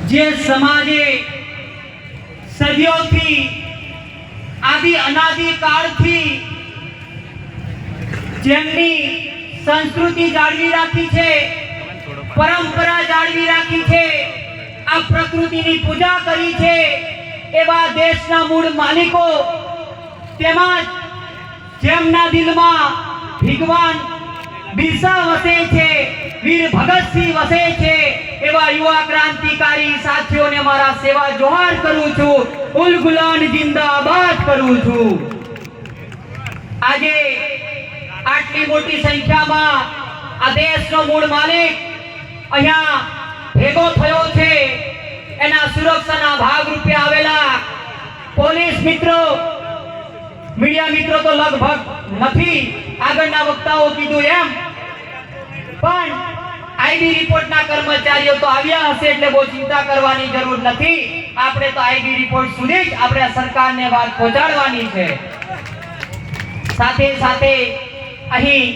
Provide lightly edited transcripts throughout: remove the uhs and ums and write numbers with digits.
જે સમાજે સદીઓથી આદિ અનાદિ કાળથી જેમની સંસ્કૃતિ જાળવી રાખી છે, પરંપરા જાળવી રાખી છે, આ પ્રકૃતિની પૂજા કરી છે, એવા દેશના મૂળ માલિકો તેમજ જેમના દિલમાં ભગવાન બિરસા વસે છે, વીર ભગતસિંહ વસે છે, એવા યુવા ક્રાંતિકારી સાથીઓને મારા સેવા જોહાર કરું છું, ઉલ ગુલાન જિંદાબાદ કરું છું। આજે આટલી મોટી સંખ્યામાં આ દેશનો મૂળ માલિક અહીંયા ભેગો થયો છે, એના સુરક્ષાના ભાગરૂપે આવેલા પોલીસ મિત્રો, મીડિયા મિત્રો તો લગભગ નથી, આગળના વક્તાઓ કીધું એમ, પણ આઈબી રિપોર્ટના કર્મચારીઓ તો આવ્યા હશે એટલે બહુ ચિંતા કરવાની જરૂર નથી। આપણે તો આઈબી રિપોર્ટ સુધી જ આપણે સરકારને વાત પહોંચાડવાની છે। સાથે સાથે અહીં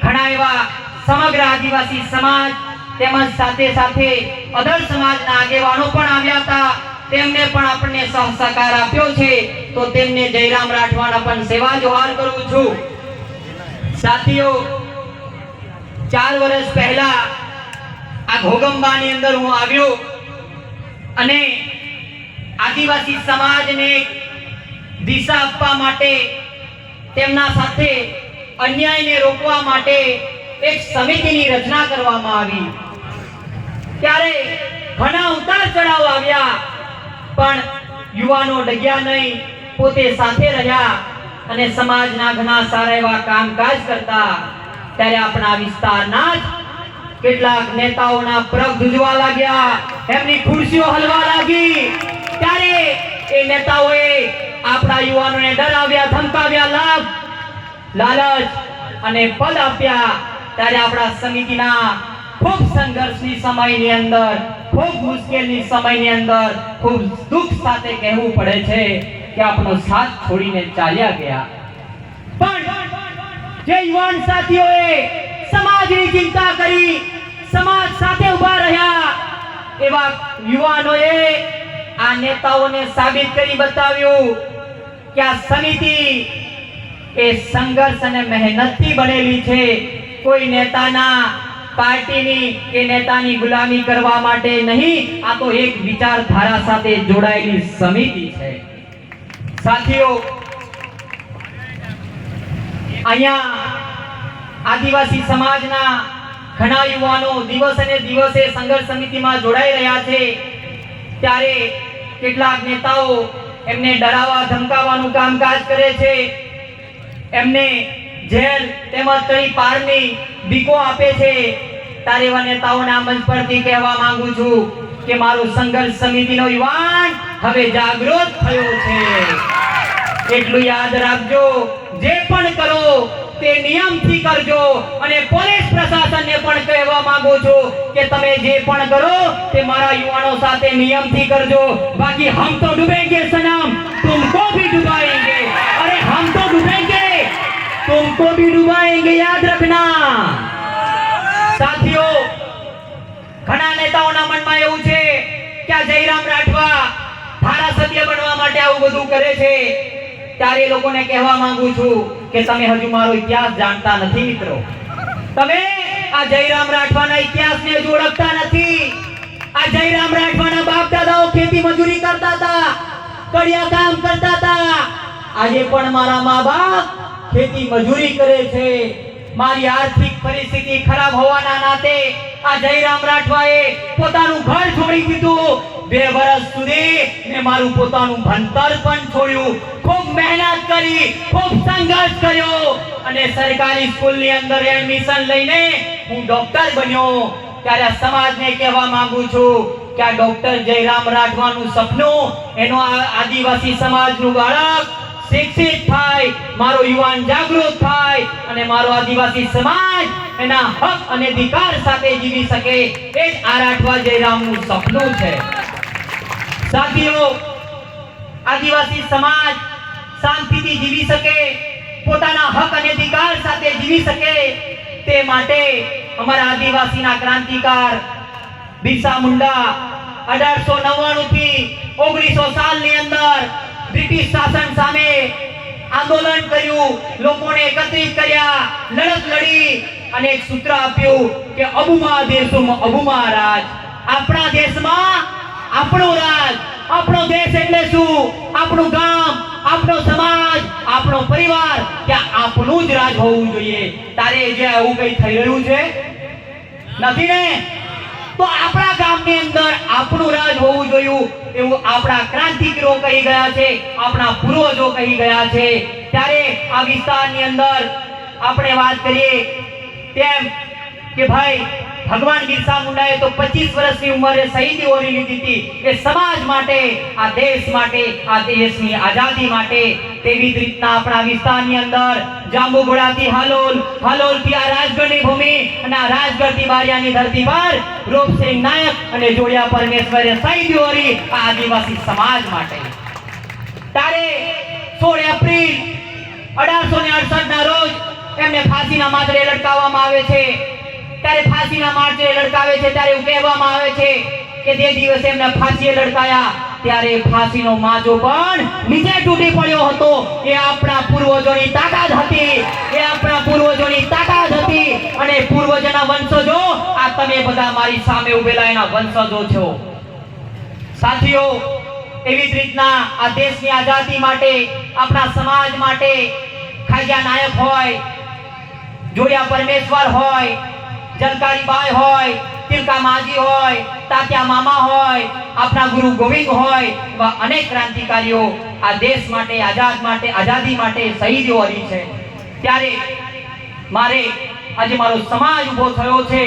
ઘણા એવા સમગ્ર આદિવાસી સમાજ તેમજ સાથે સાથે અધર સમાજના આગેવાનો પણ આવ્યા હતા, તેમને પણ આપણને સહકાર આપ્યો છે, તો તેમને જયરામ રાઠવાના પણ સેવા જોહાર કરું છું। સાથીઓ, 4 વર્ષ પહેલા આ ઘોગંબાની અંદર હું આવ્યો અને આદિવાસી સમાજને દિશા આપવા માટે, તેમના સાથે અન્યાયને રોકવા માટે એક સમિતિની રચના કરવામાં આવી। ત્યારે ઘણા ઉતાર ચઢાવ આવ્યા, પણ યુવાનો ડગ્યા નહીં, પોતે સાથે રહ્યા અને સમાજના ઘણા સારા એવા કામકાજ કરતા। ત્યારે આપણા વિસ્તારના જ કેટલાક નેતાઓના પગ ધ્રુજવા લાગ્યા, એમની ખુરશીઓ હલવા લાગી। ત્યારે એ નેતાઓએ આપણા યુવાનોને ડરાવ્યા, ધમકાવ્યા, લાભ લાલચ અને પદ આપ્યા। ત્યારે આપણા સમિતિના ખૂબ સંઘર્ષની સમયની અંદર, ખૂબ મુશ્કેલની સમયની અંદર ખૂબ દુઃખ સાથે કહેવું પડે છે કે આપણો સાથ છોડીને ચાલ્યા ગયા। પણ જે યુવાન સાથીઓએ સમાજની ચિંતા કરી, સમાજ સાથે ઊભા રહ્યા, એવા યુવાનોએ આ નેતાઓને સાબિત કરી બતાવ્યું કે આ સમિતિ એ સંઘર્ષ અને મહેનતથી બનેલી છે, કોઈ નેતાના પાર્ટીની કે નેતાની ગુલામી કરવા માટે નહીં, આ તો એક વિચારધારા સાથે જોડાયેલી સમિતિ છે। સાથીઓ, અહીંયા આદિવાસી સમાજના ઘણા યુવાનો દિવસે ને દિવસે સંઘર્ષ સમિતિમાં જોડાઈ રહ્યા છે। ત્યારે કેટલાક નેતાઓ એમને ડરાવવા ધમકાવવાનું કામકાજ કરે છે, એમને જેલ તેમજ તરી પારની બીકો આપે છે। ત્યારે એવા નેતાઓને આ મંચ પરથી કહેવા માંગુ છું કે મારો સંઘર્ષ સમિતિનો યુવાન હવે જાગૃત થયો છે। એટલું યાદ રાખજો, જે પણ કરો તે નિયમથી કરજો, અને પોલીસ પ્રશાસનને પણ કહેવા માંગુ છું કે તમે જે પણ કરો તે મારા યુવાનો સાથે નિયમથી કરજો, બાકી હમ તો ડૂબેંગે સનમ, तुमको भी डुबाएंगे, अरे हम तो डूबेंगे, तुमको भी डुबाएंगे, याद रखना। સાથીઓ, ઘણા નેતાઓના મનમાં એવું છે કે આ જયરામ રાઠવા ધારાસભ્ય બનવા માટે આવું બધું કરે છે। ત્યારે એ લોકોને કહેવા માંગુ છું કે તમે હજુ મારો ઇતિહાસ જાણતા નથી મિત્રો, તમે આ જયરામ રાઠવાના ઇતિહાસને હજુ ઓળખતા નથી। આ જયરામ રાઠવાના બાપ દાદાઓ ખેતી મજૂરી કરતા હતા, કડિયા કામ કરતા હતા, આજે પણ મારા મા બાપ ખેતી મજૂરી કરે છે। મારી આર્થિક પરિસ્થિતિ ખરાબ હોવાના નાતે આ જયરામ રાઠવાએ પોતાનું ઘર છોડી દીધું, 2 વર્ષ સુધી મેં મારું પોતાનું ભણતર પણ છોડ્યું, ખૂબ મહેનત કરી, ખૂબ સંઘર્ષ કર્યો અને સરકારી સ્કૂલની અંદર એડમિશન લઈને હું ડોક્ટર બન્યો। ત્યારે આ સમાજને કહેવા માંગુ છું કે આ ડોક્ટર જયરામ રાઠવાનું સપનું, એનો આદિવાસી સમાજનું બાળક શિક્ષિત થાય, મારો યુવાન જાગૃત થાય અને મારો આદિવાસી સમાજ એના હક અને અધિકાર સાથે જીવી શકે, એ જ આ રાઠવા જયરામનું સપનું છે। સાથીઓ, આદિવાસી સમાજ શાંતિથી જીવી શકે, પોતાના હક અને અધિકાર સાથે જીવી શકે, તે માટે અમારા આદિવાસીના ક્રાંતિકાર બિરસા મુંડા 1899 થી 1900 સાલની અંદર બ્રિટિશ શાસન સામે આંદોલન કર્યું, લોકોને એકત્રિત કર્યા, લડત લડી અને એક સૂત્ર આપ્યું કે અબુમા દેશુમ અબુમા રાજ. આપણા દેશમાં આપણું રાજ. આપણો દેશ એટલે શું? આપણું ગામ, આપણો સમાજ, આપણો પરિવાર, ત્યાં આપણું જ રાજ હોવું જોઈએ. તારે જે આવું કઈ થઈ રહ્યું છે નથી ને? તો આપણા ગામની અંદર આપણું રાજ હોવું જોઈએ એવું આપણા ક્રાંતિકારીઓ કહી ગયા છે, આપણા પૂર્વજો કહી ગયા છે. ત્યારે આ વિસ્તારની અંદર આપણે વાત કરીએ તેમ કે ભાઈ ભગવાન બિરસા મુંડાએ તો 25 વર્ષની ઉંમરે શહીદી ઓરી લીધી હતી એ સમાજ માટે, આ દેશ માટે, આ દેશની આઝાદી માટે. તેવી જ રીતના આપણા વિસ્તારની અંદર જાંબુઘોડાથી હાલોલ, હાલોલથી આ રાજગઢની ભૂમિ અને આ રાજગઢથી બારિયાની ધરતી પર રૂપસિંહ નાયક અને જોડિયા પરમેશ્વરે શહીદી ઓરી આ આદિવાસી સમાજ માટે. ત્યારે 16 એપ્રિલ 1868 ના રોજ એમને ફાંસીના માથે લટકાવવામાં આવે છે. ત્યારે ફાંસીના માથે લટકાવે છે ત્યારે એવું કહેવામાં આવે છે કે જે દિવસે એમને ફાંસીએ લટકાયા ત્યારે ફાંસીનો માજો પણ નીચે તૂટી પડ્યો હતો. એ આપણા પૂર્વજોની તાકાત હતી, એ આપણા પૂર્વજોની તાકાત હતી. અને પૂર્વજોના વંશજો આ તમે બધા મારી સામે ઉભેલા એના વંશજો છો. સાથીઓ, એવી જ રીતના આ દેશની આઝાદી માટે, આપણા સમાજ માટે ખાજા નાયક હોય, જોડિયા પરમેશ્વર હોય, જલકારીબાઈ હોય, તિલકા માજી હોય, તાત્યા મામા હોય, આપણા ગુરુ ગોવિંદ હોય, એવા અનેક ક્રાંતિકારીઓ આ દેશ માટે, આઝાદી માટે શહીદીઓ કરી છે. ત્યારે મારે આજે મારો સમાજ ઊભો થયો છે,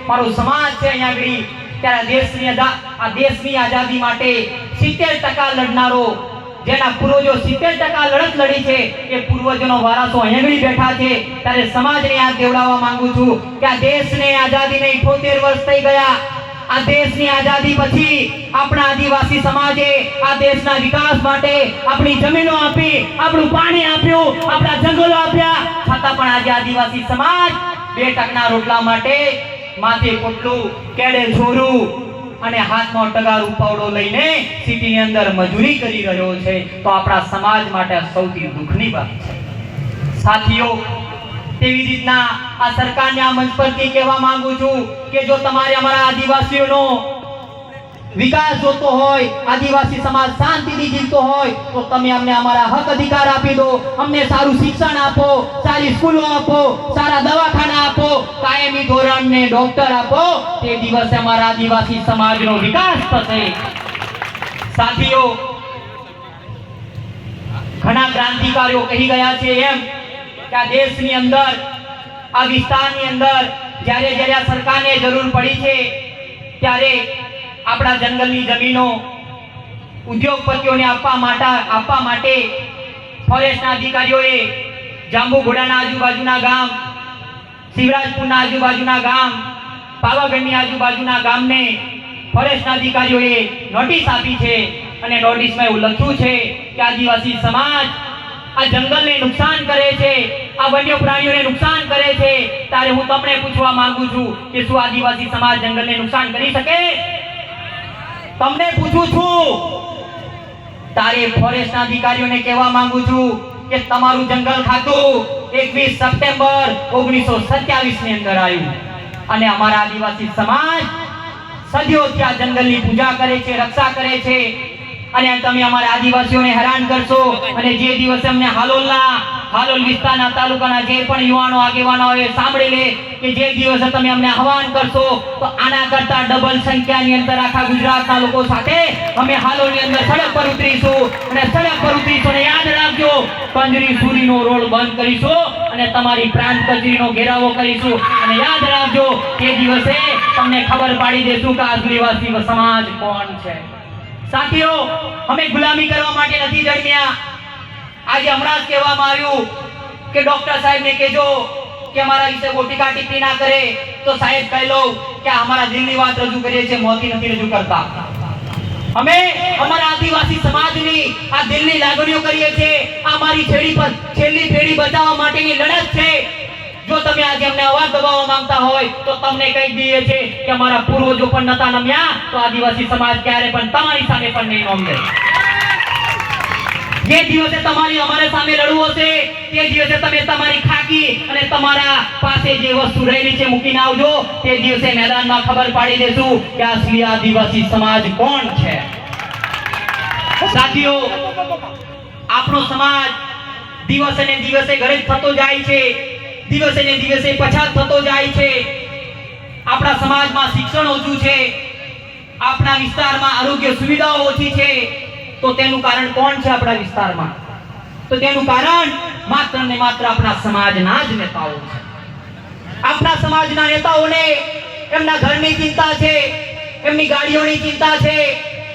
મારો સમાજ છે અહીંયા આગળ. ત્યારે આ દેશની આઝાદી માટે 70% લડનારો, જેના પૂર્વજો 70% લડત લડી છે, એ પૂર્વજોનો વારસો અહીં બેઠા છે. ત્યારે સમાજને આ કહેવડાવવા માંગુ છું કે આ દેશને આઝાદીને 78 વર્ષ થઈ ગયા. આ દેશની આઝાદી પછી આપણા આદિવાસી સમાજે આ દેશના વિકાસ માટે આપણી જમીનો આપી, આપણું પાણી આપ્યું, આપણા જંગલો આપ્યા, છતાં પણ આજે આદિવાસી સમાજ 2% રોટલા માટે માથે પોટલું, કેડે છોરું અને હાથમાં ટગારું પાવડો લઈને સિટીની અંદર મજૂરી કરી રહ્યો છે. તો આપણા સમાજ માટે સૌથી દુઃખની વાત છે. સાથીઓ, તેવી રીતના આ સરકારને આ મંચ પરથી કહેવા માંગુ છું કે જો તમારે અમારા આદિવાસીઓનો વિકાસ જોતો હોય, આદિવાસી સમાજ શાંતિથી જીવતો હોય, તો તમે અમને અમારા હક અધિકાર આપી દો. અમને સારું શિક્ષણ આપો, સારી સ્કૂલો આપો, સારા દવાખાના આપો, કાયમી ધોરણને ડોક્ટર આપો. તે દિવસે અમારા આદિવાસી સમાજનો વિકાસ થશે. સાથીઓ, ઘણા ક્રાંતિકારીઓ કહી ગયા છે એમ કે આ દેશની અંદર, આ વિસ્તારની અંદર જ્યારે જ્યારે આ સરકારને જરૂર પડી છે ત્યારે આપણા જંગલની જમીનો ઉદ્યોગપતિઓને આપવા માટે ફોરેસ્ટના અધિકારીઓએ જાંબુઘોડાના આજુબાજુના ગામ, શિવરાજપુરના આજુબાજુના ગામ, પાવાગઢની આજુબાજુના ગામને ફોરેસ્ટના અધિકારીઓએ નોટિસ આપી છે. અને નોટિસમાં એવું લખ્યું છે કે આદિવાસી સમાજ આ જંગલને નુકસાન કરે છે, આ વન્ય પ્રાણીઓને નુકસાન કરે છે. ત્યારે હું તમને પૂછવા માંગુ છું કે શું આદિવાસી સમાજ જંગલને નુકસાન કરી શકે? તમને પૂછું છું. તારે ફોરેસ્ટના અધિકારીઓને કહેવા માંગુ છું કે તમારું જંગલ ખાતું 21 સપ્ટેમ્બર 1927 ની અંદર આવ્યું અને અમારા આદિવાસી સમાજ સદીઓથી આ જંગલની પૂજા કરે છે, રક્ષા કરે છે. અને તમે અમારા આદિવાસીઓને હેરાન કરશો અને જે દિવસે અમને હાલોલ વિસ્તારના તાલુકાના જે પણ યુવાનો આગેવાનો હોય સાંભળી લે કે જે દિવસે તમે અમને આહવાન કરશો તો આના કરતા ડબલ સંખ્યાની અંદર આખા ગુજરાતના લોકો સાથે અમે હાલોલની અંદર સડક પર ઉતરીશું. અને સડક પર ઉતરીશું અને યાદ રાખજો, કંજરી સુરીનો રોડ બંધ કરીશું અને તમારી પ્રાંત કચેરીનો ઘેરાવો કરીશું. અને યાદ રાખજો, તે દિવસે તમને ખબર પાડી દેશું કે આદિવાસી સમાજ કોણ છે. સાથીઓ, અમે ગુલામી કરવા માટે નથી જન્મ્યા. આજે હમણાં જ કહેવામાં આવ્યું કે ડોક્ટર સાહેબને કહેજો કે અમારા વિશે ટીકા ટિપ્પણી ના કરે. તો સાહેબ કહી લો કે અમારા દિલની વાત રજૂ કરીએ છીએ, મોતી નથી રજૂ કરતા. અમે અમારા આદિવાસી સમાજની આ દિલની લાગણીઓ કરીએ છીએ. આ મારી છેલ્લી પેઢી બચાવવા માટેની લડત છે. જો તમે આજે અમને અવાજ દબાવવા માંગતા હોય તો તમને કહી દઈએ છે કે અમારા પૂર્વજો પણ નતા નમ્યા તો આદિવાસી સમાજ ક્યારે પણ તમારી સામે પણ નહીં નમે. જે દિવસે તમારી અમારા સામે લડવું હશે તે દિવસે તમે તમારી ખાકી અને તમારા પાસે જે વસ્તુ રહેલી છે મૂકીને આવજો. તે દિવસે મેદાનમાં ખબર પાડી દેશું કે અસલી આદિવાસી સમાજ કોણ છે. સાથીઓ, આપણો સમાજ દિવસે ને દિવસે ગરીબ થતો જાય છે, દિવસે ને દિવસે પછાત થતો જાય છે. આપણા સમાજમાં શિક્ષણ ઓછું છે, આપણા વિસ્તારમાં આરોગ્ય સુવિધાઓ ઓછી છે. તો તેનું કારણ કોણ છે આપણા વિસ્તારમાં? તો તેનું કારણ માત્ર ને માત્ર આપણા સમાજના જ નેતાઓ છે. આપણા સમાજના નેતાઓને એમના ઘરની ચિંતા છે, એમની ગાડીઓની ચિંતા છે,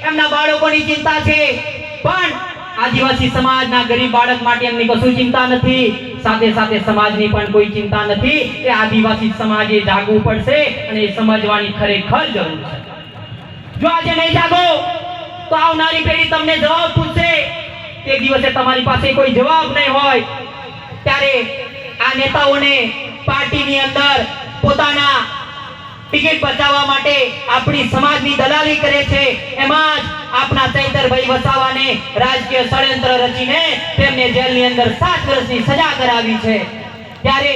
એમના બાળકોની ચિંતા છે, પણ આદિવાસી સમાજના ગરીબ બાળક માટે એમની કશું ચિંતા નથી. સાથે સાથે સમાજની પણ કોઈ ચિંતા નથી. એ આદિવાસી સમાજે જાગવું પડશે અને એ સમજવાની ખરેખર જરૂર છે. જો આજે નહીં જાગો તો આવનારી પેઢી તમને જવાબ પૂછશે. તે દિવસે તમારી પાસે કોઈ જવાબ નહીં હોય ત્યારે આ નેતાઓને પાર્ટીની અંદર પોતાના ટિકિટ બચાવવા માટે આપણી સમાજની દલાલી કરે છે. એમાં જ આપણા ચૈતરભાઈ વસાવાને રાજકીય ષડયંત્ર રચીને તેમને જેલની અંદર 7 વર્ષની સજા કરાવી છે. ત્યારે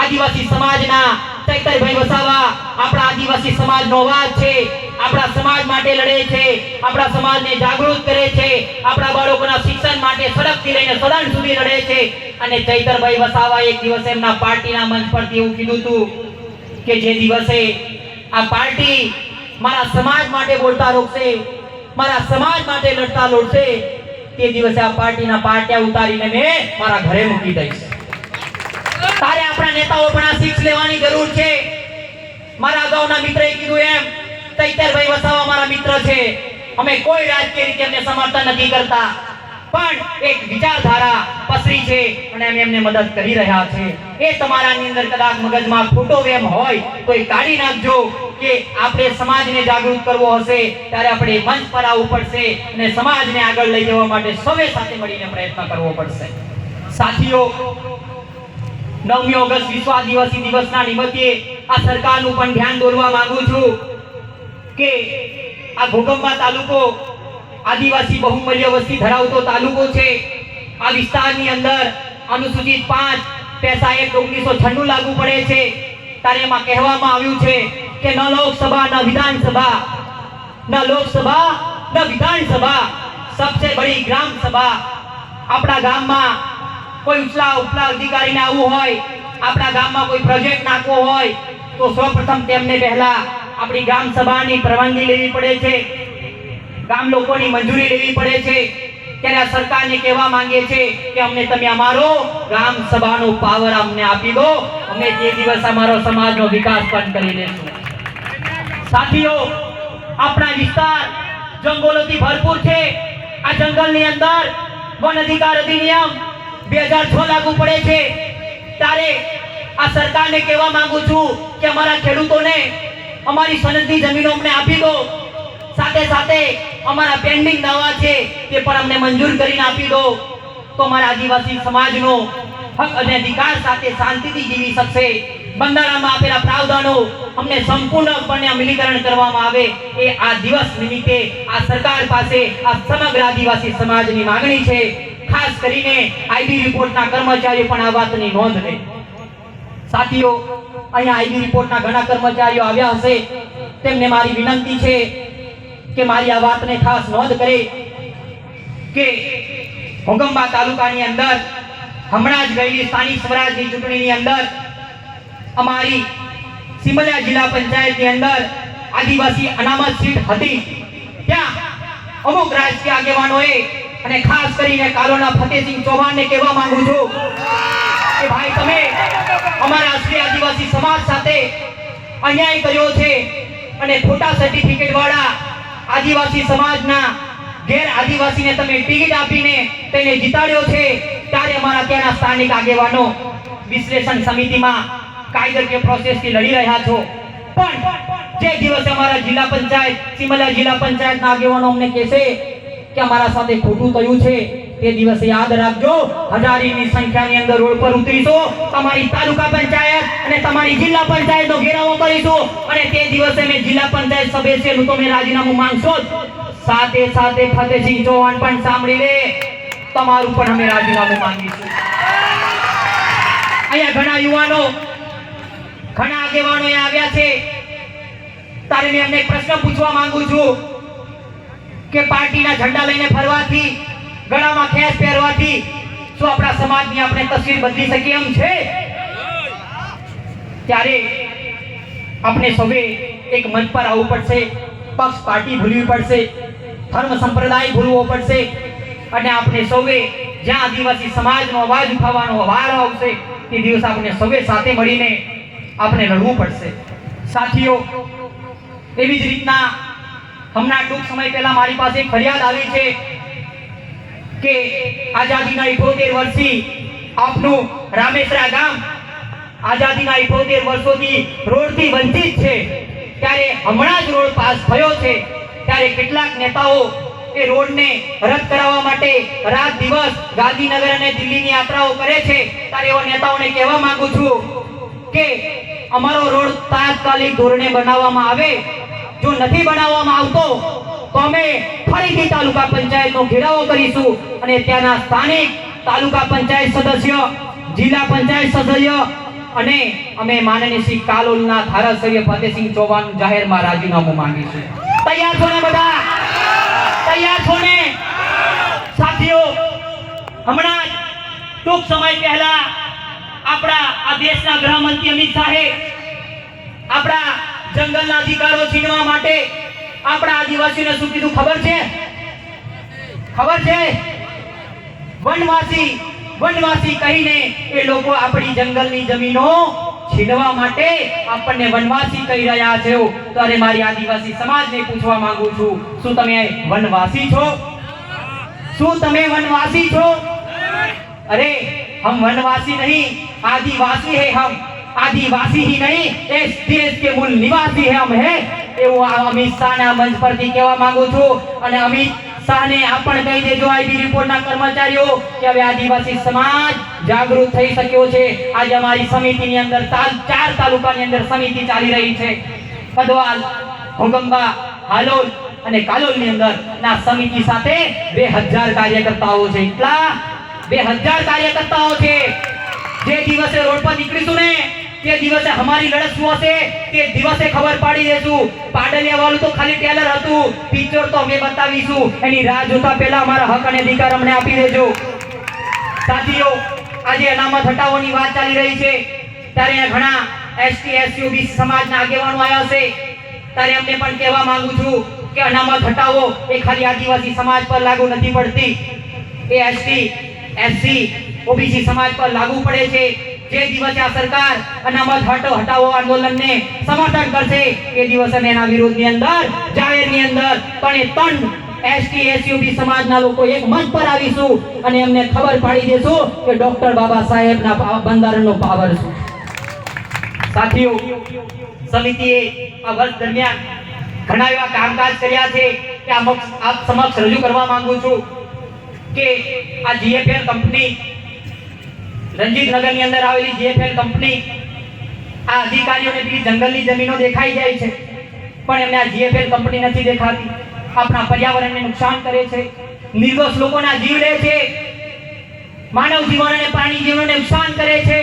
આદિવાસી સમાજના ચૈતરભાઈ વસાવા આપણા આદિવાસી સમાજનો અવાજ છે, આપણા સમાજ માટે લડે છે, આપણા સમાજને જાગૃત કરે છે, આપણા બાળકોના શિક્ષણ માટે સડકથી લઈને સદન સુધી લડે છે. અને ચૈતરભાઈ વસાવા એક દિવસ એમના પાર્ટીના મંચ પરથી એવું કીધું હતું કે જે દિવસે આ પાર્ટી મારા સમાજ માટે બોલતા રોકશે, મારા સમાજ માટે લડતા લડશે, તે દિવસે આ પાર્ટીના પાટિયા ઉતારીને મેં મારા ઘરે મૂકી દઈશ. તારે આપણા નેતાઓ પણ આ શીખ લેવાની જરૂર છે. મારા અગાઉના મિત્રએ કીધું એમ, ચૈતરભાઈ વસાવા મારા મિત્ર છે. અમે કોઈ રાજકીય રીતે એમને સમર્થન નથી કરતા, પણ એક વિચારધારા પસરી છે અને અમે એમને મદદ કરી રહ્યા છે. એ તમારાની અંદર કદાચ મગજમાં ખોટો વેમ હોય તો એ કાઢી નાખજો કે આપણે સમાજને જાગૃત કરવો હશે ત્યારે આપણે મંચ પર આવવું પડશે અને સમાજને આગળ લઈ જવા માટે સૌએ સાથે મળીને પ્રયત્ન કરવો પડશે. સાથીઓ, 9મી ઓગસ્ટ વિશ્વ આદિવાસી દિવસના નિમિત્તે આ સરકારનું પણ ધ્યાન દોરવા માંગુ છું કે આ ઘોગંબા તાલુકો આદિવાસી બહુમૂલ્ય વસ્તી ધરાવતો તાલુકો છે. આ વિસ્તારની અંદર અનુસૂચિત 5 પૈસા 1996 લાગુ પડે છે. ત્યારે એમાં કહેવામાં આવ્યું છે કે ન લોકસભા ન વિધાનસભા, ન લોકસભા ન વિધાનસભા, સબસે બડી ગ્રામ સભા. આપણા ગામમાં કોઈ ઉપલા અધિકારીને આવવું હોય, આપણા ગામમાં કોઈ પ્રોજેક્ટ નાખવો હોય તો સૌપ્રથમ તેમને પહેલા આપણી ગ્રામ સભાની પરવાનગી લેવી પડે છે, ગામ લોકોની મંજૂરી લેવી પડે છે. ત્યારે આ સરકારને કહેવા માંગે છે કે અમને તમે અમારો ગ્રામ સભાનો પાવર અમને આપી દો, અમે તે દિવસ અમારો સમાજનો વિકાસ પણ કરી દેશું. સાથીઓ, આપણા વિસ્તાર જંગલોથી ભરપૂર છે. આ જંગલની અંદર વન અધિકાર અધિનિયમ 2006 લાગુ પડે છે. ત્યારે આ સરકારને કહેવા માંગુ છું કે અમારા ખેડૂતોને અમારી સનદી જમીનો અમને આપી દો. સાથે સાથે અમારા પેન્ડિંગ દાવા છે તે પણ અમને મંજૂર કરીને આપી દો, તો અમારા આદિવાસી સમાજનો હક અને અધિકાર સાથે શાંતિથી જીવી શકશે. બંધારણમાં આપેલા પ્રાવધાનો અમને સંપૂર્ણપણે અમલીકરણ કરવામાં આવે એ આ દિવસ નિમિત્તે આ સરકાર પાસે આ સમગ્ર આદિવાસી સમાજની માંગણી છે. ખાસ કરીને આઈબી રિપોર્ટના કર્મચારીઓ પણ આ વાતની નોંધ લે. સાથીઓ, અહીંયા આઈબી રિપોર્ટના ઘણા કર્મચારીઓ આવ્યા હશે, તેમને મારી વિનંતી છે કે મારી આ વાતને ખાસ નોંધ કરે કે ઘોગંબા તાલુકાની અંદર હમણાં જ ગયેલી સ્થાનિક સ્વરાજની ચૂંટણીની અંદર અમારી સિમલિયા જિલ્લા પંચાયતની અંદર આદિવાસી અનામત સીટ હતી. ત્યાં અમુક રાજકીય આગેવાનોએ અને ખાસ કરીને કાલોના ફતેહસિંહ ચૌહાણને કહેવા માંગુ છું કે ભાઈ, તમે અમારા અસલી આદિવાસી સમાજ સાથે અન્યાય કર્યો છે અને ખોટા સર્ટિફિકેટ વાળા આદિવાસી સમાજના ગેર આદિવાસીને તમે ટિકિટ આપીને તેને જીતાડ્યો છે. ત્યારે અમારા ત્યાંના સ્થાનિક આગેવાનો વિશ્લેષણ સમિતિમાં કાયદાકીય પ્રોસેસથી લડી રહ્યા છો, પણ જે દિવસે અમારા જિલ્લા પંચાયત સિમલિયા જિલ્લા પંચાયતના આગેવાનો અમને કહેશે કે અમારા સાથે ખોટું થયું છે, તે દિવસે યાદ રાખજો, હજારીની સંખ્યાની અંદર રોડ પર ઉતરીશું, તમારી તાલુકા પંચાયત અને તમારી જિલ્લા પંચાયતનો ઘેરાવો કરીશું અને તે દિવસે મેં જિલ્લા પંચાયત સભ્યનું તો મેં રાજીનામું માંગશો જ, સાથે સાથે ફતેહસિંહ ચૌહાણ પણ સાંભળી લે, તમારું પણ અમે રાજીનામું માંગીશું. અહીંયા ઘણા યુવાનો, ઘણા આગેવાનો અહીંયા આવ્યા છે, તારે મેં એમને એક પ્રશ્ન પૂછવા માંગુ છું કે પાર્ટીના ઝંડા લઈને ફરવાથી, ગળામાં ખેસ પહેરવાથી શું આપણા સમાજની આપણે તસવીર બદલી શકીએ એમ છે? ત્યારે આપણે સૌએ એક મંચ પર આવવું પડશે, પક્ષ પાર્ટી ભૂલવી પડશે, ધર્મ સંપ્રદાય ભૂલવો પડશે અને આપણે સૌએ જ્યાં આદિવાસી સમાજનો અવાજ ઉઠાવવાનો વારો આવશે તે દિવસ આપણે સૌએ સાથે મળીને આપણે લડવું પડશે. સાથીઓ, એવી જ રીતના હમણાં ટૂંક સમય પહેલા મારી પાસે એક ફરિયાદ આવી છે કે આઝાદીના 78 વર્ષથી આપનું રામેશ્વરા ગામ આઝાદીના 78 વર્ષોથી રોડથી વંચિત છે, ત્યારે હમણાં જ રોડ પાસ થયો છે, ત્યારે કેટલાક નેતાઓ એ રોડને રદ કરાવવા માટે રાત દિવસ ગાંધીનગર અને દિલ્હીની યાત્રાઓ કરે છે. ત્યારે એવા નેતાઓને કહેવા માંગુ છું કે અમારો રોડ તાત્કાલિક ધોરણે બનાવવામાં આવે, જો નથી બનાવવામાં આવતો તો અમે ફરીથી તાલુકા પંચાયતનો ઘેરાવો કરીશું અને ત્યાંના સ્થાનિક તાલુકા પંચાયત સદસ્ય, જિલ્લા પંચાયત સદસ્ય અને અમે માનનીય શ્રી કાલોલના ધારાસભ્ય ફતેહસિંહ ચૌહાણ જાહેરમાં રાજીનામું માંગીશું. તૈયાર છો ને બધા? તૈયાર છો ને? સાથીઓ, હમણાં ટૂંક સમય પહેલા આપણા આ દેશના ગૃહમંત્રી અમિત શાહે આપણા જંગલના અધિકારો છીનવા માટે આપણા આદિવાસીઓને શું કીધું ખબર છે? ખબર છે? વનવાસી કહીને એ લોકો આપણી જંગલની જમીનો છીનવા માટે આપણને વનવાસી કહી રહ્યા છે. ત્યારે મારી આદિવાસી સમાજને પૂછવા માંગુ છું, શું તમે વનવાસી છો? શું તમે વનવાસી છો? अरे हम वनवासी नहीं, आदिवासी है हम. आदिवासी ही नहीं, इस देश के मूल निवासी है हम है. એવું અમિત શાહના મંચ પરથી કહેવા માંગુ છું અને અમિત શાહને આ પણ કહી દેજો આઈબી રિપોર્ટના કર્મચારીઓ કે હવે આદિવાસી સમાજ જાગૃત થઈ શક્યો છે. આજે અમારી સમિતિની અંદર 4 તાલુકાની અંદર સમિતિ ચાલી રહી છે, કદવાલ, ઘોગંબા, હાલોલ અને કાલોલની અંદર ના સમિતિ સાથે 2000 કાર્યકર્તાઓ છે. એટલા 2000 કાર્યકર્તાઓ છે. જે દિવસે રોડ પર નીકળીશું ને તે દિવસે અમારી લડત શું હશે તે દિવસે ખબર પાડી દેશું. પાડલિયા વાળું તો ખાલી ટેલર હતું, પિક્ચર તો અમે બતાવીશું. એની રાહ જોતા પહેલા અમારા હક અને અધિકાર અમને આપી દેજો. સાથીઓ, આજે અનામત હટાવવાની વાત ચાલી રહી છે, ત્યારે ઘણા એસટી એસસી ઓબીસી સમાજના આગેવાનો આવ્યા છે. ત્યારે અમને પણ કહેવા માંગુ છું કે અનામત હટાવો એ ખાલી આદિવાસી સમાજ પર લાગુ નથી પડતી, એ એસટી એસસી ઓબીસી સમાજ પર લાગુ પડે છે. જે દિવસે આ સરકાર અનામત હટાવો આંદોલનને સમર્થન કરશે એ દિવસે એના વિરોધની અંદર જાહેરની અંદર ત્રણ એસટી એસસી ઓબીસી સમાજના લોકો એક મંચ પર આવીશું અને એમને ખબર પાડી દેશું કે ડોક્ટર બાબા સાહેબના બંધારણનો પાવર શું. સાથીઓ, સમિતિએ આ વર્ષ દરમિયાન ઘણા એવા કામકાજ કર્યા છે કે આપ સમક્ષ રજૂ કરવા માંગુ છું કે આ જીએફએલ કંપની, રંજીતનગરની અંદર આવેલી જીએફએલ કંપની, આ અધિકારીઓને બી જંગલની જમીનો દેખાઈ જાય છે પણ એમને આ જીએફએલ કંપની નથી દેખાતી. આપણા પર્યાવરણને નુકસાન કરે છે, નિર્દોષ લોકોના જીવ લે છે, માનવ જીવન અને પ્રાણી જીવનને નુકસાન કરે છે.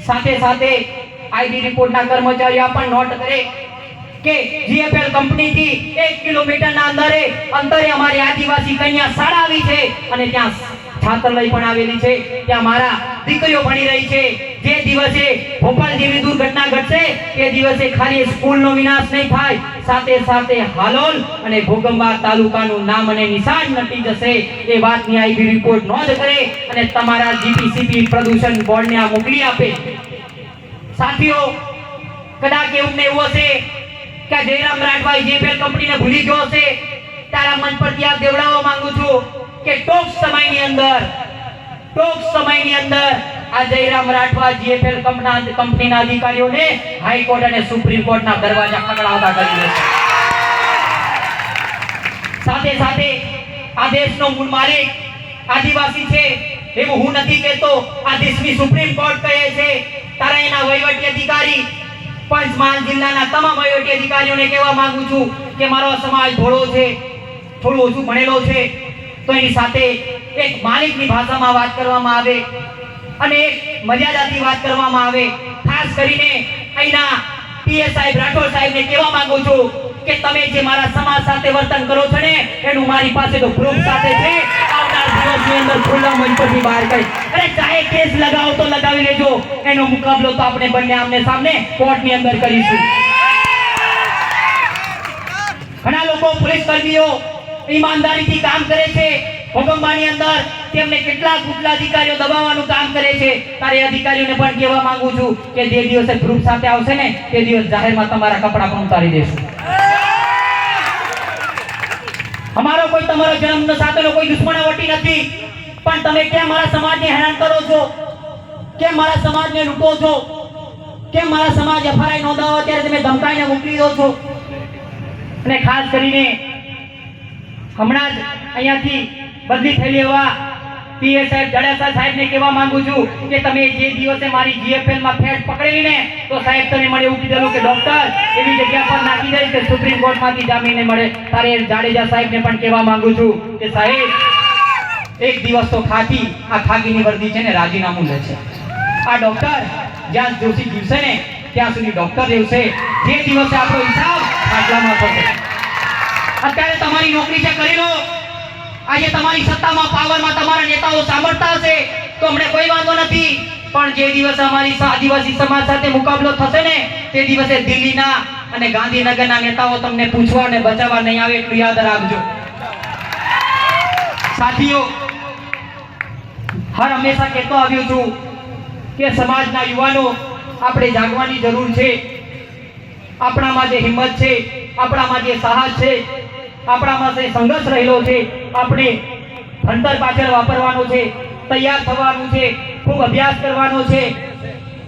સાથે સાથે આઈબી રિપોર્ટના કર્મચારીઓ પણ નોટ કરે કે જીએફએલ કંપનીથી 1 કિલોમીટરના અંતરે અમારી આદિવાસી કન્યા શાળા આવી છે અને ત્યાં છાત્રાલય પણ આવેલી છે, ત્યાં મારા દીકરીઓ ભણી રહી છે. જે દિવસે ભોપાલ જેવી દુર્ઘટના ઘટશે તે દિવસે ખાલી સ્કૂલનો વિનાશ નહીં થાય, સાથે સાથે હાલોલ અને ઘોગંબા તાલુકાનું નામ અને નિશાન નટી જશે. એ વાતની આઈબી રિપોર્ટ નોંધ કરે અને તમારા જીપીસીબી પ્રદૂષણ બોર્ડને આ મોકલી આપે. સાથીઓ, કદાચ એવું ને એવું હશે કે જયરામ રાઠવાએ જીએફએલ કંપનીને ભૂલી ગયો હશે, તારા મંચ પરથી આ દેવડાવવા માંગુ છું કે ટૂંક સમયની અંદર આ જયરામ રાઠવા જીએફએલ કંપનીના અધિકારીઓને હાઈકોર્ટ અને સુપ્રીમ કોર્ટના દરવાજા ખખડાવતા કરી દેશે. સાથે સાથે આ દેશનો મૂળ માલિક, આદિવાસી છે એવું હું નથી કહેતો, આ દેશની સુપ્રીમ કોર્ટ કહે છે. તારા એના વહીવટી અધિકારી પંચમહાલ જિલ્લાના તમામ વહીવટી અધિકારીઓને કહેવા માંગુ છું કે મારો સમાજ ભોળો છે, થોડું ઓછું ભણેલો છે, તો એની સાથે એક માલિકની ભાષામાં વાત કરવામાં આવે અને એક મર્યાદાથી વાત કરવામાં આવે. ખાસ કરીને અહીંના પીએસ સાહેબ રાઠોડ સાહેબને કહેવા માંગુ છું કે તમે જે મારા સમાજ સાથે વર્તન કરો છો ને એનું મારી પાસે તો પ્રૂફ સાથે છે. આવનાર દિવસની અંદર ખુલ્લા મંચ પરથી બહાર કરી અરે ચાહે કેસ લગાવો તો લગાવી લેજો, એનો મુકાબલો તો આપણે બંને આમને સામને કોર્ટની અંદર કરીશું. ઘણા લોકો પોલીસ કર્મીઓ ઈમાનદારીથી કામ કરે છે, ભોગંબાની અંદર તેમને કેટલાક ઉપલા અધિકારીઓ દબાવવાનું કામ કરે છે. તારે અધિકારીઓને પણ કહેવા માંગુ છું કે જે દિવસે પ્રૂફ સાથે આવશે ને તે દિવસ જાહેરમાં તમારા કપડા પણ ઉતારી દેશું. અમારો કોઈ તમારો જન્મ સાથેનો કોઈ દુશ્મનાવટી નથી, પણ તમે કેમ મારા સમાજને હેરાન કરો છો, કેમ મારા સમાજને લૂંટો છો, કેમ મારા સમાજ એફઆઈઆર નોંધાવો ત્યારે તમે ધમકાઈને મોકલી દો છો. અને ખાસ કરીને હમણાં જ અહીંયાથી બદલી થયેલી એવા પીએ સાહેબ જડેસા સાહેબને કહેવા માંગુ છું કે તમે જે દિવસે મારી જીએફએલ માં ફેટ પકડેલી ને તો સાહેબ તમે મને એવું કીધેલું કે ડોક્ટર એવી જગ્યા પર નાખી દઈશ કે સુપ્રીમ કોર્ટમાંથી જામીન મળે. તારે જાડેજા સાહેબને પણ કહેવા માંગુ છું કે સાહેબ એક દિવસ તો ખાકીની વર્દી છે ને રાજીનામું લે છે. આ ડોક્ટર જ્યાં જોશી જીવશે ને ત્યાં સુધી ડોક્ટર રહેશે. જે દિવસે આપણો હિસાબ ખાટલામાં થશે. અત્યારે તમારી નોકરી છે કરી લો, આજે તમારી સત્તામાં પાવરમાં તમારા નેતાઓ સાંભળતા હશે તો અમને કોઈ વાંધો નથી, પણ જે દિવસે અમારી આદિવાસી સમાજ સાથે મુકાબલો થશે ને તે દિવસે દિલ્હીના અને ગાંધીનગરના નેતાઓ તમને પૂછવા અને બચાવવા નહીં આવે, એટલું યાદ રાખજો. સાથીઓ, હર હંમેશા કહેતો આવ્યો છું કે સમાજના યુવાનો આપણે જાગવાની જરૂર છે. આપણામાં જે હિંમત છે, આપણામાં જે સાહસ છે, આપણામાં જે સંઘર્ષ રહેલો છે, આપણે ભણતર પાછળ વાપરવાનો છે, તૈયાર થવાનું છે, ખૂબ અભ્યાસ કરવાનો છે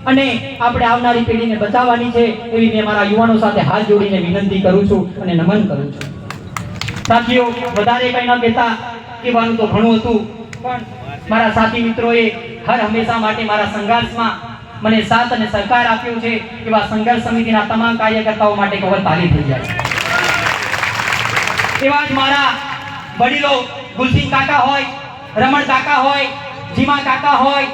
અને આપણે આવનારી પેઢીને બચાવવાની છે. એવી મેં મારા યુવાનો સાથે હાથ જોડીને વિનંતી કરું છું અને નમન કરું છું. સાથીઓ, વધારે કંઈ ન કહેતા, કહેવાનું તો ઘણું હતું, પણ મારા સાથી મિત્રોએ હર હંમેશા માટે મારા સંઘર્ષમાં મને સાથ અને સહકાર આપ્યો છે. એવા સંઘર્ષ સમિતિના તમામ કાર્યકર્તાઓ માટે કવર તાલી થઈ જાય. એવા જ મારા વડીલો ગુલસિંહ કાકા હોય, રમણ કાકા હોય, જીમા કાકા હોય,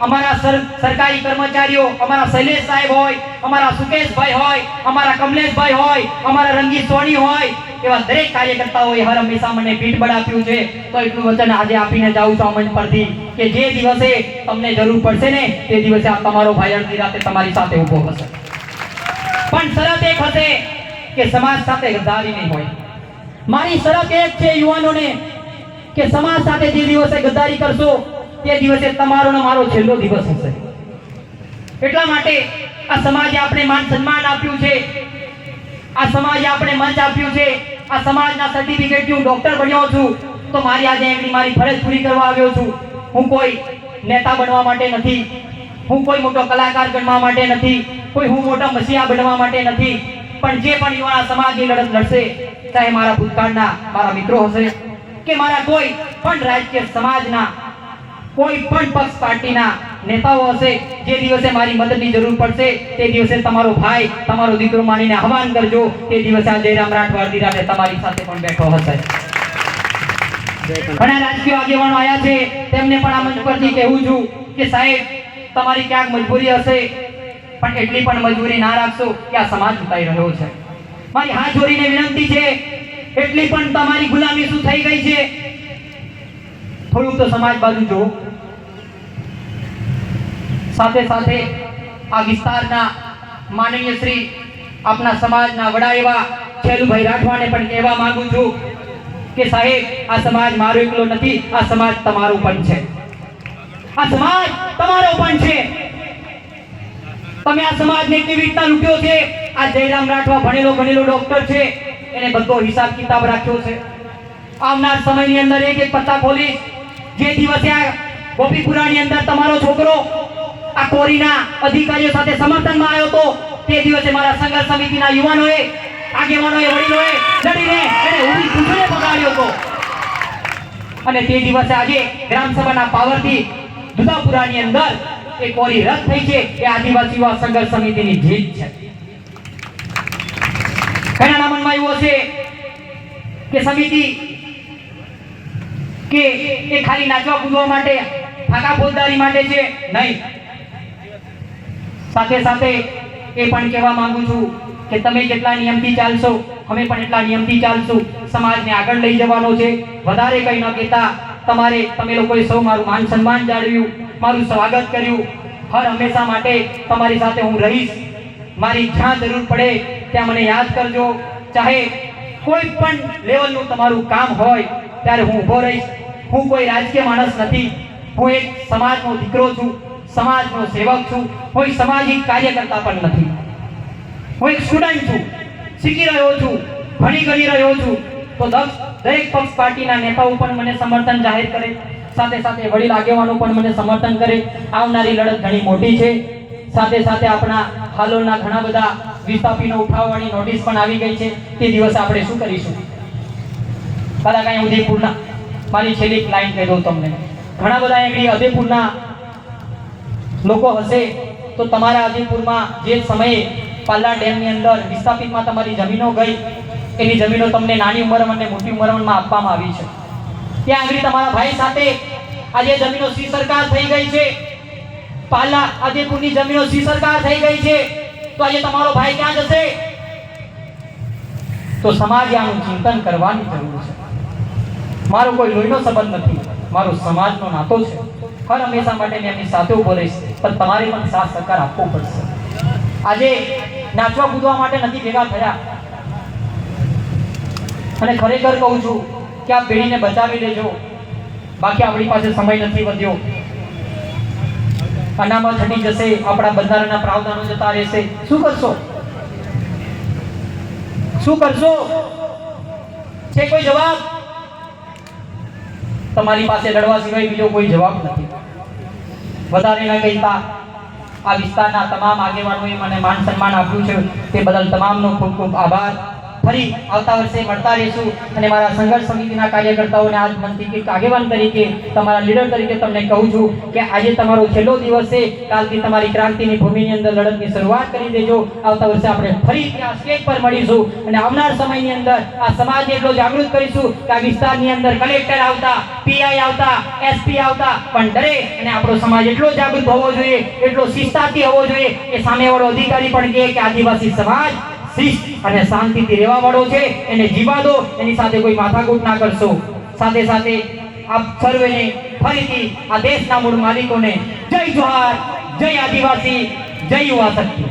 અમારા સરકારી કર્મચારીઓ, અમારા શૈલેષ સાહેબ હોય, અમારા સુકેશભાઈ હોય, અમારા કમલેશભાઈ હોય, અમારા રંગીત સોની હોય, એવા દરેક કાર્યકર્તાઓએ હર હંમેશા મને પીઠબળ આપ્યું છે. તો એટલું વચન આજે આપીને જાઉં છું આ મંચ પરથી કે જે દિવસે તમને જરૂર પડશે ને તે દિવસે આ તમારો ભાઈ અડધી રાતે તમારી સાથે ઊભો હશે. પણ શરત એક હશે કે સમાજ સાથે ગદ્દારી નહીં હોય. મારી શરત એક છે યુવાનોને કે સમાજ સાથે જે દિવસે ગદ્દારી કરશો તે દિવસે તમારો ને મારો છેલ્લો દિવસ હશે. એટલા માટે આ સમાજે આપણે માન સન્માન આપ્યું છે, આ સમાજે આપણે મંચ આપ્યું છે, આ સમાજના સર્ટિફિકેટથી હું ડોક્ટર બન્યો છું, તો મારી આજે એમની મારી ફરજ પૂરી કરવા આવ્યો છું. હું કોઈ નેતા બનવા માટે નથી, હું કોઈ મોટો કલાકાર બનવા માટે નથી, કોઈ હું મોટા મસીહા બનવા માટે નથી, પણ જે પણ યુવા સમાજની લડત લડશે, ચાહે મારા ભૂતકાળના મારા મિત્રો હશે કે મારા કોઈ પણ રાજકીય સમાજના કોઈ પણ પક્ષ પાર્ટીના નેતાઓ હશે, જે દિવસે મારી મદદની જરૂર પડશે તે દિવસે તમારો ભાઈ, તમારો દીકરો માનીને આહવાન કરજો. તે દિવસે આ જયરામ રાઠવા અડધી રાતે તમારી સાથે પણ બેઠો હશે. ઘણા રાજકીય આગેવાનો આવ્યા છે, તેમને પણ આ મંચ પરથી કહેવું છું કે સાહેબ તમારી ક્યાંક મજબૂરી હશે, પણ એટલી પણ મજબૂરી ના રાખશો કે આ સમાજ ઉતારી રહ્યો છે. મારી હાથ જોડીને વિનંતી છે, એટલી પણ તમારી ગુલામી શું થઈ ગઈ છે, થોડુંક તો સમાજ બાજુ જો. સાથે સાથે આ વિસ્તારના માનનીય શ્રી આપના સમાજના વડા એવા છેલુભાઈ રાઠવાને પણ કહેવા માંગુ છું કે સાહેબ આ સમાજ મારો એકલો નથી, આ સમાજ તમારો પણ છે, આ સમાજ તમારો પણ છે. તમે આ સમાજને કેવી રીતના લૂંટ્યો છે, આ જયરામ રાઠવા ભણેલો ગણેલો ડોક્ટર છે, એને બધો હિસાબ કિતાબ રાખ્યો છે. આવનાર સમયની અંદર એક એક પત્તા ખોલી, જે દિવસે આ ગોપીપુરાની અંદર તમારો છોકરો આ કોરીના અધિકારીઓ સાથે સમર્થનમાં આવ્યો હતો, તે દિવસે મારા સંઘર્ષ સમિતિના યુવાનોએ, આગેવાનોએ, વડીલોએ લડીને એને ઊભી પૂંછડીએ પકડાડ્યો હતો. અને તે દિવસે આજે ગ્રામસભાના પાવરથી દુધાપુરાની અંદર એક કોરી રદ થઈ છે એ આદિવાસી યુવા સંઘર્ષ સમિતિની જીત છે. ઘણા મનમાં એવું હશે કે સમિતિ કે એ ખાલી નાચવા કૂદવા માટે, ફાકા ફોજદારી માટે છે, નહીં. સાથે સાથે એ પણ કહેવા માંગુ છું કે તમે જેટલા નિયમથી ચાલશો અમે પણ એટલા નિયમથી ચાલશું. સમાજને આગળ લઈ જવાનો છે. વધારે કંઈ ન કહેતા તમે લોકોએ સૌ મારું માન સન્માન જાળવ્યું, મારું સ્વાગત કર્યું. હર હંમેશા માટે તમારી સાથે હું રહીશ. મારી જ્યાં જરૂર પડે ત્યાં મને યાદ કરજો. ચાહે કોઈ પણ લેવલનું તમારું કામ હોય ત્યારે હું ઊભો રહીશ. હું કોઈ રાજકીય માણસ નથી. હું એક સમાજનો દીકરો છું, સમાજનો સેવક છું. કોઈ સામાજિક કાર્યકર્તા પણ નથી. હું એક સ્ટુડન્ટ છું, શીખી રહ્યો છું, ભણી ગણી રહ્યો છું. તો દરેક પક્ષ પાર્ટીના નેતાઓ પણ મને સમર્થન જાહેર કરે, સાથે સાથે વડીલ આગેવાનો પણ મને સમર્થન કરે. આવનારી લડત ઘણી મોટી છે. સાથે સાથે આપણા હાલોલના ઘણા બધા વિસ્થાપીનો ઉઠાવવાની નોટિસ પણ આવી ગઈ છે. તે દિવસે આપણે શું કરીશું? કદાચ કાંઈ ઉદયપુરના, મારી છેલ્લી લાઈન કહી દઉં તમને. ઘણા બધા અહીંયા ઉદયપુરના લોકો હશે તો તમારા ઉદયપુરમાં જે સમયે પાલ્લા ડેમની અંદર વિસ્થાપિતમાં તમારી જમીનો ગઈ, એની જમીનો તમને નાની ઉંમરમાં અને મોટી ઉંમરમાં આપવામાં આવી છે. ત્યાં આગળ તમારા ભાઈ સાથે આજે જમીનો સી સરકાર થઈ ગઈ છે. પાલ્લા આદિપુરની જમીનો સી સરકાર થઈ ગઈ છે. તો આજે તમારો ભાઈ ક્યાં જશે? તો સમાજે આનું ચિંતન કરવાની જરૂર છે. મારો કોઈ લોહીનો સંબંધ નથી, મારો સમાજનો નાતો છે. હર હંમેશા માટે મેં એમની સાથે ઉભો રહીશ, પણ તમારે પણ સાથ સહકાર આપવો પડશે. આજે નાચવા કૂદવા માટે નથી ભેગા થયા. અને ખરેખર કહું છું કે આ પેઢીને બચાવી લેજો, બાકી આપણી પાસે સમય નથી વધ્યો. અનામત હટી જશે, આપણા બંધારણના પ્રાવધાનો જતા રહેશે. શું કરશો? શું કરશો? છે કોઈ જવાબ? તમારી પાસે લડવા સિવાય બીજો કોઈ જવાબ નથી. વધારે ન કહેતા આ વિસ્તારના તમામ આગેવાનોએ મને માન સન્માન આપ્યું છે, તે બદલ તમામનો ખૂબ ખૂબ આભાર. ફરી આવતા વર્ષે મળતા રહીશું. અને મારા સંઘર્ષ સમિતિના કાર્યકર્તાઓને આજ મનથી એક આગેવાન તરીકે, તમારા લીડર તરીકે તમને કહું છું કે આજે તમારો છેલ્લો દિવસ છે. કાલથી તમારી ક્રાંતિની ભૂમિની અંદર લડતની શરૂઆત કરી દેજો. આવતા વર્ષે આપણે ફરી ત્યાં સ્ટેજ પર મળીશું અને આવનાર સમયની અંદર આ સમાજને એટલો જાગૃત કરીશું કે આ વિસ્તારની અંદર કલેક્ટર આવતા, પીઆઈ આવતા, એસપી આવતા પણ ડરે. અને આપણો સમાજ એટલો જાગૃત હોવો જોઈએ, એટલો શિસ્તાથી હોવો જોઈએ કે સામેવાળો અધિકારી પણ કહે કે આદિવાસી સમાજ શિસ્ત અને શાંતિથી રહેવા વાળો છે, એને જીવા દો, એની સાથે કોઈ માથાકૂટ ના કરશો. સાથે સાથે આપ સર્વેને ફરીથી આ દેશના મૂળ માલિકોને જય જોહાર, જય આદિવાસી, જય યુવા શક્તિ.